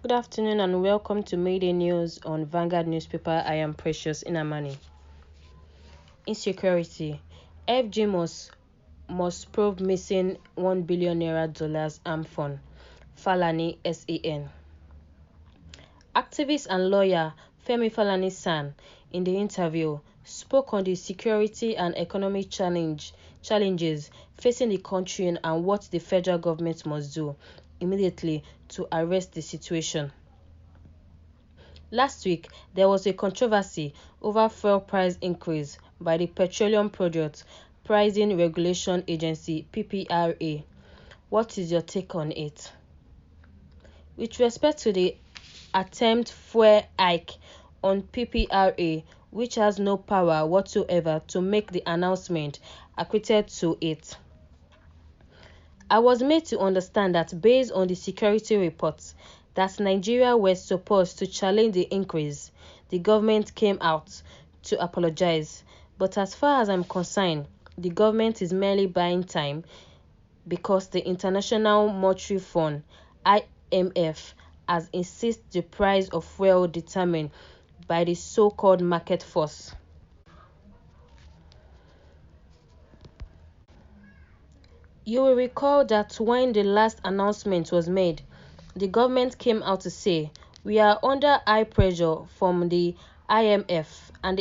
Good afternoon and welcome to Mayday News on Vanguard newspaper. I am Precious Nnamani. Insecurity. FG must probe missing $1 billion armed fund. Falani SAN. Activist and lawyer Femi Falani-San, in the interview, spoke on the security and economic challenges facing the country and what the federal government must do immediately to arrest the situation. Last week, there was a controversy over fuel price increase by the Petroleum Product Pricing Regulation Agency (PPRA). What is your take on it? With respect to the attempt fuel hike on PPRA, which has no power whatsoever to make the announcement, acquitted to it. I was made to understand that based on the security reports that Nigeria were supposed to challenge the increase, the government came out to apologize. But as far as I'm concerned, the government is merely buying time because the International Monetary Fund (IMF) has insisted the price of fuel determined by the so-called market force. You will recall that when the last announcement was made, the government came out to say, "We are under high pressure from the IMF and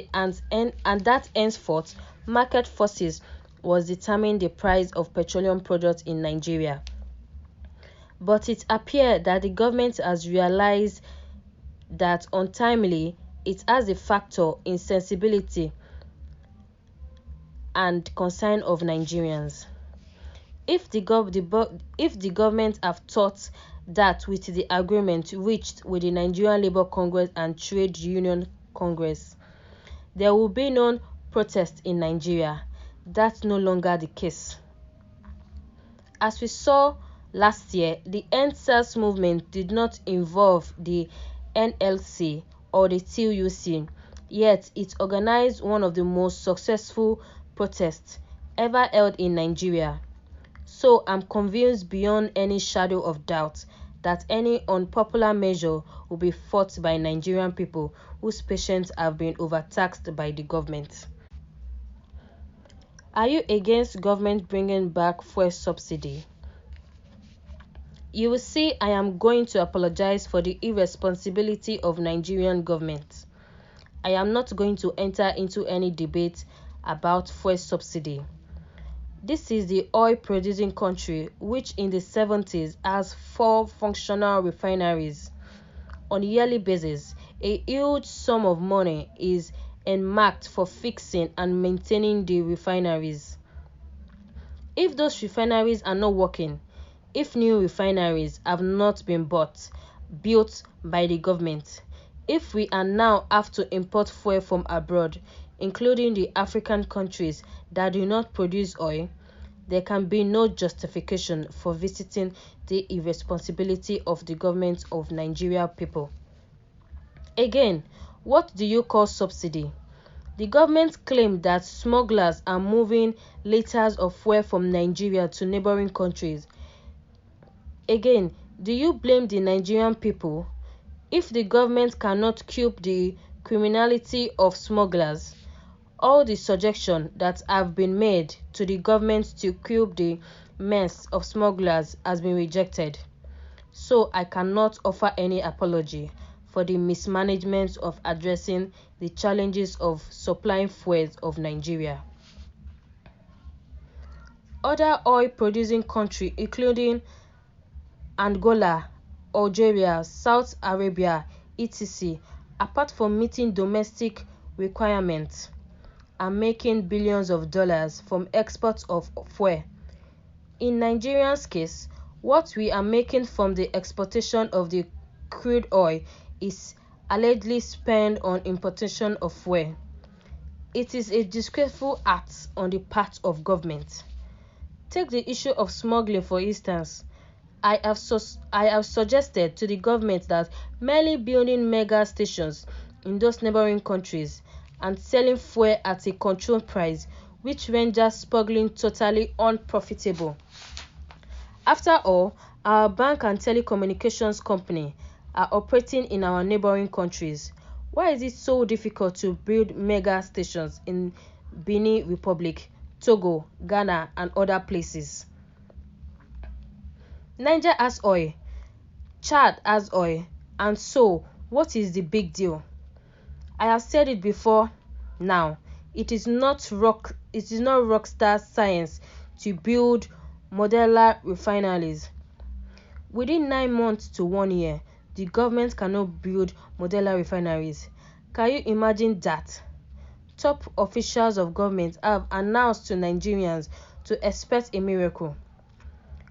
that henceforth market forces was determining the price of petroleum products in Nigeria." But it appears that the government has realized that untimely it has a factor in sensibility and concern of Nigerians. If the government have thought that with the agreement reached with the Nigerian Labour Congress and Trade Union Congress, there will be no protest in Nigeria, that's no longer the case. As we saw last year, the EndSARS movement did not involve the NLC or the TUC, yet it organized one of the most successful protests ever held in Nigeria. So I'm convinced beyond any shadow of doubt that any unpopular measure will be fought by Nigerian people whose patience have been overtaxed by the government. Are you against government bringing back fuel subsidy? You will see I am going to apologize for the irresponsibility of Nigerian government. I am not going to enter into any debate about fuel subsidy. This is the oil-producing country which in the 70s has 4 functional refineries. On a yearly basis, a huge sum of money is earmarked for fixing and maintaining the refineries. If those refineries are not working, if new refineries have not been built by the government, if we are now have to import fuel from abroad, including the African countries that do not produce oil, there can be no justification for visiting the irresponsibility of the government of Nigeria people. Again, what do you call subsidy? The government claimed that smugglers are moving liters of fuel from Nigeria to neighboring countries. Again, do you blame the Nigerian people? If the government cannot curb the criminality of smugglers, all the suggestions that have been made to the government to curb the mess of smugglers has been rejected. So I cannot offer any apology for the mismanagement of addressing the challenges of supplying fuel of Nigeria. Other oil-producing countries including Angola, Algeria, Saudi Arabia, etc., apart from meeting domestic requirements, are making billions of dollars from exports of fuel. In Nigeria's case, what we are making from the exportation of the crude oil is allegedly spent on importation of fuel. It is a disgraceful act on the part of government. Take the issue of smuggling for instance. I have suggested to the government that merely building mega stations in those neighboring countries and selling fuel at a controlled price, which renders smuggling totally unprofitable. After all, our bank and telecommunications company are operating in our neighboring countries. Why is it so difficult to build mega stations in Benin Republic, Togo, Ghana, and other places? Niger has oil, Chad has oil, and so what is the big deal? I have said it before now. It is not rockstar science to build modular refineries. Within 9 months to 1 year, the government cannot build modular refineries. Can you imagine that? Top officials of government have announced to Nigerians to expect a miracle.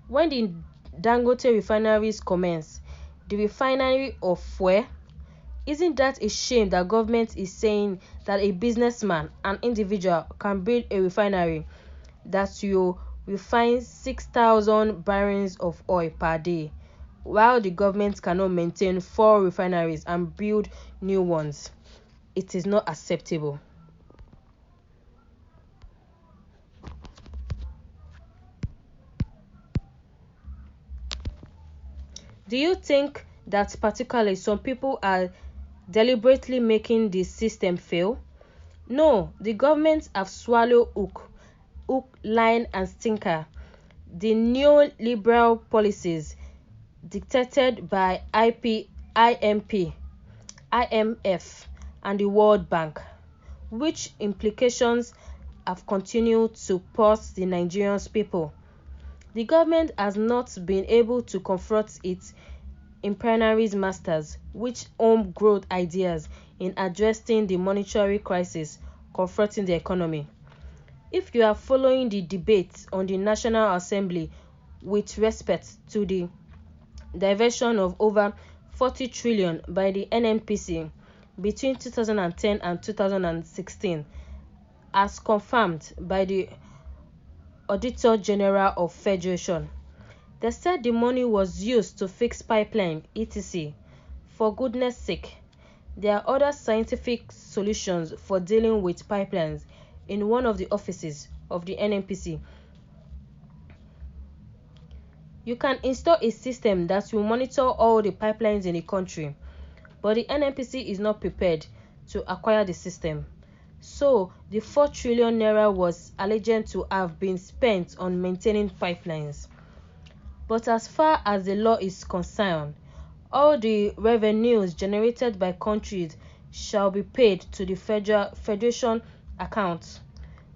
When the Dangote refineries commence, the refinery of fuel, isn't that a shame that government is saying that a businessman, an individual, can build a refinery that will refine 6,000 barrels of oil per day, while the government cannot maintain 4 refineries and build new ones? It is not acceptable. Do you think that particularly some people are deliberately making the system fail? No, the governments have swallowed hook, line, and sinker. The neoliberal policies dictated by IMF, and the World Bank, which implications have continued to purse the Nigerian people. The government has not been able to confront its imperialist masters, which homegrown ideas in addressing the monetary crisis confronting the economy. If you are following the debate on the National Assembly with respect to the diversion of over 40 trillion by the NNPC between 2010 and 2016, as confirmed by the Auditor General of Federation, they said the money was used to fix pipeline, etc. For goodness sake, there are other scientific solutions for dealing with pipelines in one of the offices of the NNPC. You can install a system that will monitor all the pipelines in the country, but the NNPC is not prepared to acquire the system. So, the 4 trillion naira was alleged to have been spent on maintaining pipelines. But as far as the law is concerned, all the revenues generated by countries shall be paid to the federation account.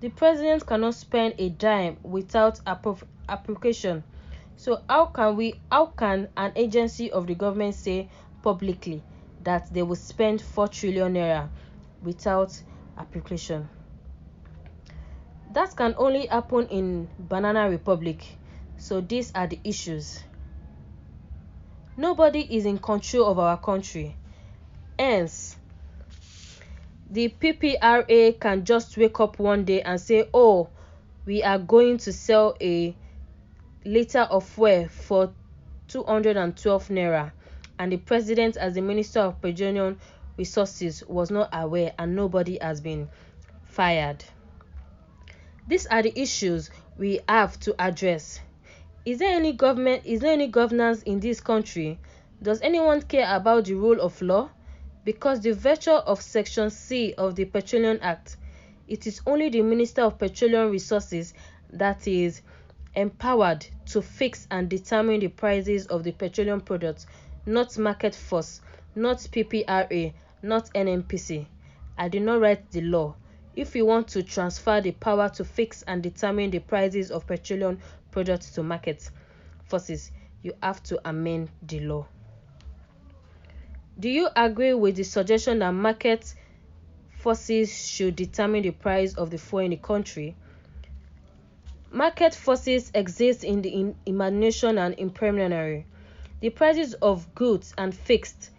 The president cannot spend a dime without application. So how can an agency of the government say publicly that they will spend 4 trillion naira without application? That can only happen in Banana Republic. So these are the issues. Nobody is in control of our country. Hence, the PPRA can just wake up one day and say, oh, we are going to sell a liter of fuel for 212 naira. And the president, as the Minister of Petroleum Resources, was not aware and nobody has been fired. These are the issues we have to address. Is there any governance in this country? Does anyone care about the rule of law? Because the virtue of Section C of the Petroleum Act, it is only the Minister of Petroleum Resources that is empowered to fix and determine the prices of the petroleum products, not Market Force, not PPRA, not NNPC. I did not write the law. If you want to transfer the power to fix and determine the prices of petroleum products to market forces, you have to amend the law. Do you agree with the suggestion that market forces should determine the price of the fuel in the country? Market forces exist in the imagination and impreliminary. The prices of goods are fixed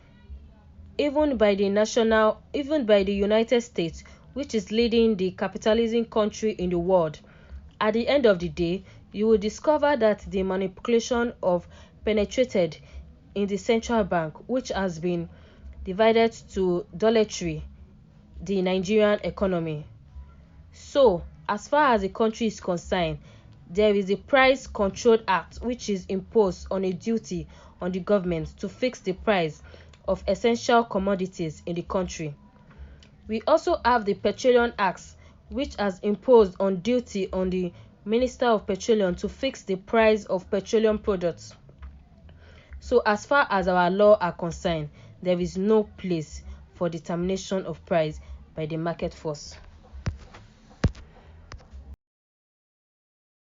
even by the United States, which is leading the capitalism country in the world. At the end of the day, you will discover that the manipulation of penetrated in the central bank, which has been divided to dollarity the Nigerian economy. So, as far as the country is concerned, There is the Price Control Act, which is imposed on a duty on the government to fix the price of essential commodities in the country. We also have the Petroleum Act, which has imposed on duty on the Minister of Petroleum to fix the price of petroleum products. So as far as our law are concerned, there is no place for determination of price by the market force.